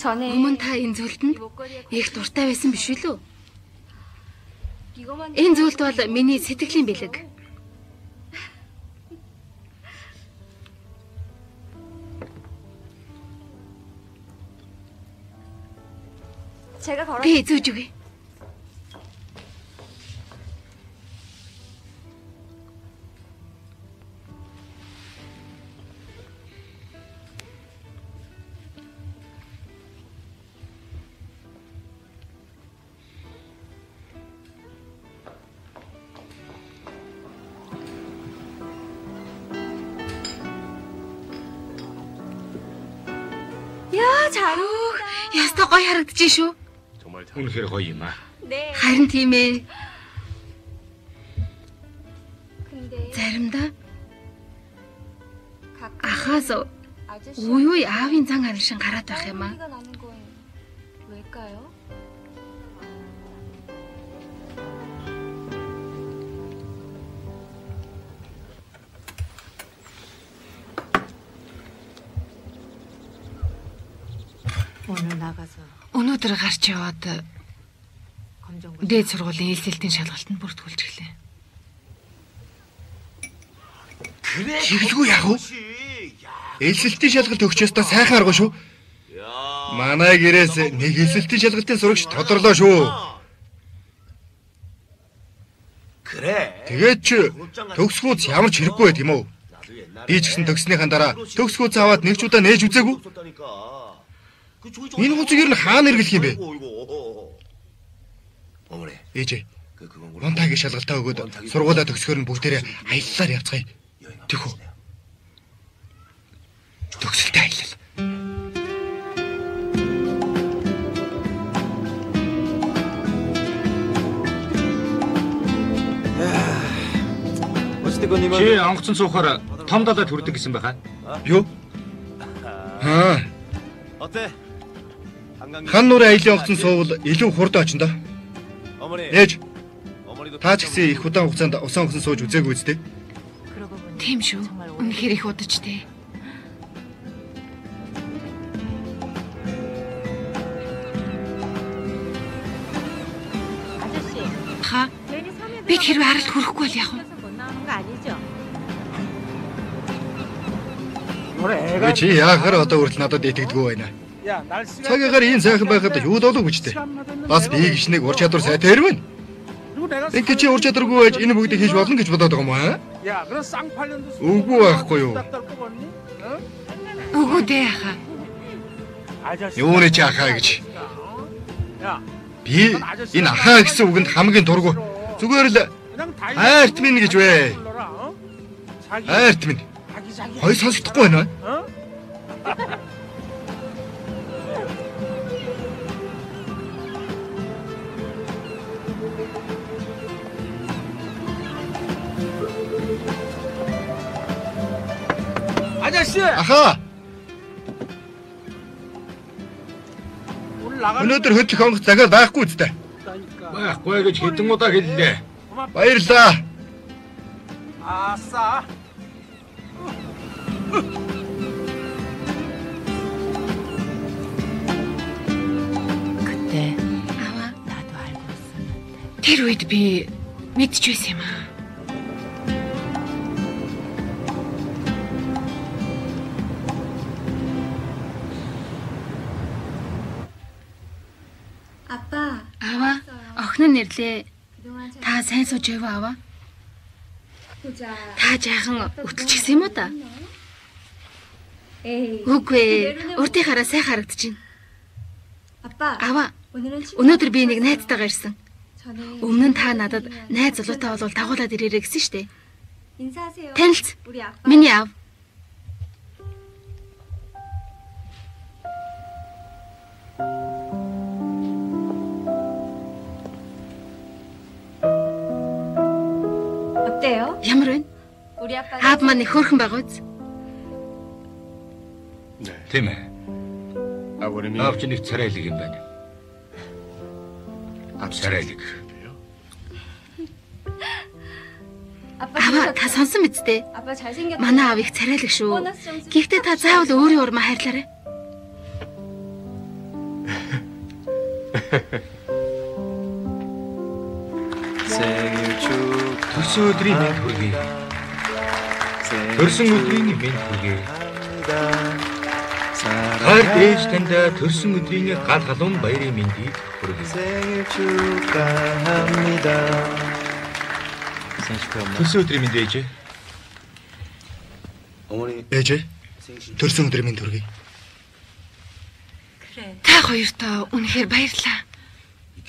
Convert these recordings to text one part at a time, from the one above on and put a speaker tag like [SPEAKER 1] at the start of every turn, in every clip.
[SPEAKER 1] Өмнө та энэ зүйлдэнд их дуртай байсан биш үү? Энэ зүйлд бол миний сэтгэлийн бэлэг. Би зүүж өгье. Ястаа гоё харагдаж шүү.
[SPEAKER 2] Үнэхээр гоё юм аа.
[SPEAKER 1] Харин тийм ээ. Заримдаа ахаас үе аавын зан харшин гараад байх юм аа. Өнөөдөр гарч яваад дээд сургуулийн ээлжлэлтийн шалгалтанд бүртгүүлж гэлээ.
[SPEAKER 3] Чиглгүй яах вэ? Ээлжлэлтийн шалгалт өгч ёстой сайхан арга шүү. Манай гэрээс нэг ээлжлэлтийн шалгалтын сурагч тодорлоо шүү. Тэгээд ч төгсгөөц ямар ч хэрэггүй байт юм уу? Би ч гэсэн төгснөхийн дараа төгсгөөц аваад нэг ч удаа нээж үзээгүй. Энэ хуцыг ер нь хаана эргэлэх юм бэ? Ээжээ. Монтагийн шалгалтаа өгөөд сургуулаа төгсгөр нь бүгдээрээ аяллаар явцгаая. Тэхүү. Төгсөлтөө аялал.
[SPEAKER 2] Чи онгоцон суухаар том далайд хүрдэг гэсэн байхаа.
[SPEAKER 3] Юу? Хан нуурын аялын онгоцон суувал илүү хурдан очно доо. Ээж. Та ч гэсэн их удаан хугацаанд усан онгоцон сууж үзээгүй үстэй.
[SPEAKER 1] Тийм шүү. Үнэхээр их удажтэй. Ха? Бид хэрвээ аралд хүрэхгүй бол яах вэ?
[SPEAKER 3] Чи яахаар одоо хүртэл надад итгэдэггүй байна. Цагаагаар ийм сайхан байхад юу долоо хүчтэй. Бас би гişнийг ур чадвар сайтай хэрвэн. Ингээд чи ур чадваргүй байж энэ бүгдийг хийж болно гэж бодоод байгаа юм аа? Үгүй байхгүй юу?
[SPEAKER 1] Үгүй дээ хаа.
[SPEAKER 3] Юу нэ чи ахаа гэж. Би энэ ахаа гэсэн үгэнд хамгийн дургу. Зүгээр л хайрт минь гэж вэ. Хайрт минь. Хой сонсохгүй байна.
[SPEAKER 4] 아저씨!
[SPEAKER 3] 아하! өнөөдөр хөдлөх онгоц цагаар байхгүй үстэй.
[SPEAKER 2] Байхгүй гэж хэдэн удаа хэллээ.
[SPEAKER 3] Баярлалаа.
[SPEAKER 4] 아싸!
[SPEAKER 1] 그때 나도 알고 있었는데. Тэр үед би мэдчихсэн юм аа. Аава, охин нь нэрлээ. Та сайн сууж яваа аваа. Та жаахан өтөлчихсэн юм уу та? Үгүй, урдынхаараа сайн харагдчихэв. Аава, өнөөдөр би нэг найзтайгаа ирсэн. Өмнө нь та надад найз залуутай болвол дагуулад ирээрэй гэсэн штэ. Танилц. Миний аав. Ямар вэ? Аав маань их хөөрхөн байгаа үз?
[SPEAKER 2] Тийм ээ. Аав чинь нэг царайлаг юм байна. Царайлаг.
[SPEAKER 1] Аава та сонсон биз дээ? Манай аав их царайлаг шүү. Гэхдээ та заавал өөрийн урмаа хайрлаарай.
[SPEAKER 2] Төрсөн өдрийн мэнд хүргэе. Төрсөн өдрийн мэнд хүргэе. Хар ээж танд төрсөн өдрийн гал халуун баярын мэндийг хүргэе. Төрсөн өдрийн мэнд ээжээ.
[SPEAKER 3] Ээжээ. Төрсөн өдрийн мэнд хүргэе.
[SPEAKER 1] Та хоёртоо үнэхээр баярлалаа.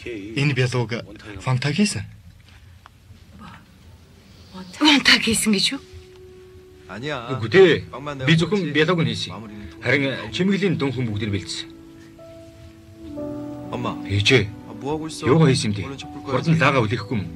[SPEAKER 3] Энэ бялууг фанта хийсэн.
[SPEAKER 1] Фанта хийсэн гэж юу?
[SPEAKER 2] Үгүй дээ. Би зөвхөн бялууг нь хийсэн. Харин чимэглэлийн дүнхэн бүгдийг бэлдсэн. Ээжээ. Юугаа хийсэн бэ? Хурдан лаагаа үлээхгүй юм.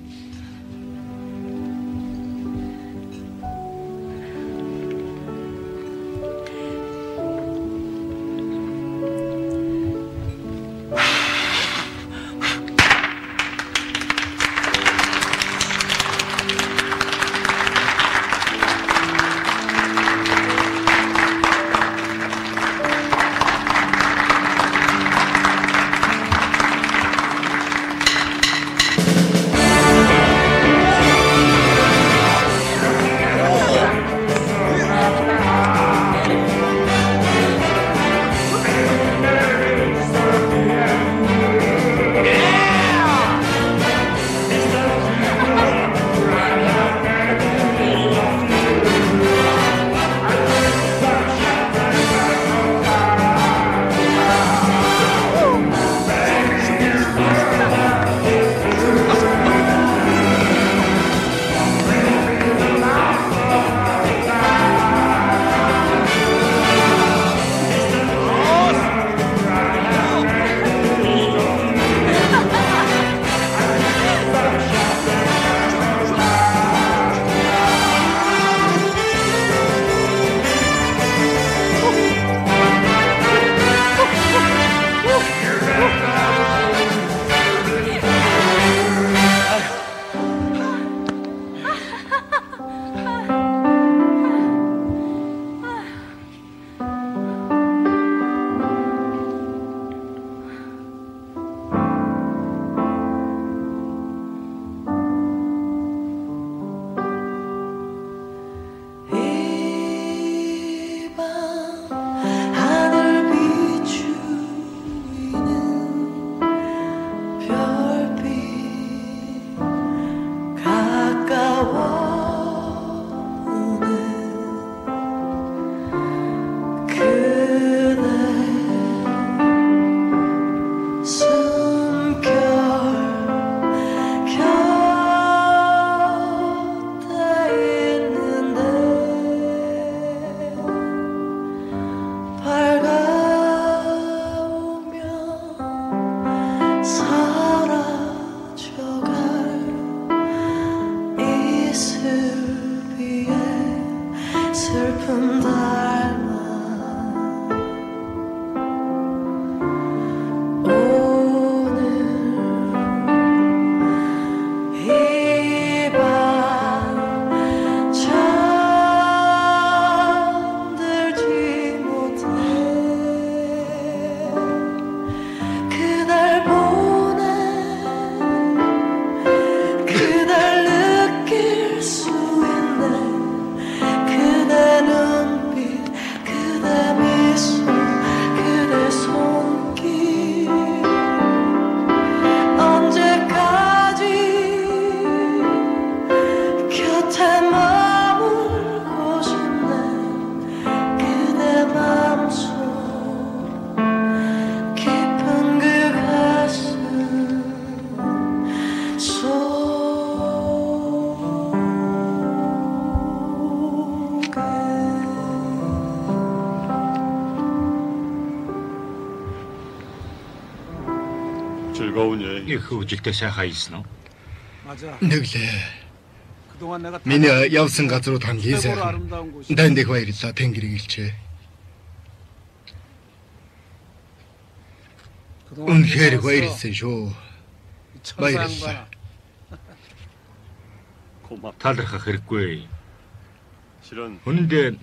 [SPEAKER 2] Их хөвжөлтэй сайхан хийсэн үү?
[SPEAKER 3] Нэг лээ. Миний явсан газрууд хамгийн сайхан. Дайнд их баярлалаа. Тэнгэрийг илчээ. Үнэхээр баярлсан шүү. Баярлалаа.
[SPEAKER 2] Талархах хэрэггүй. Үнэндээ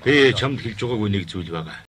[SPEAKER 2] би чамд хэлж байгаагүй нэг зүйл байгаа.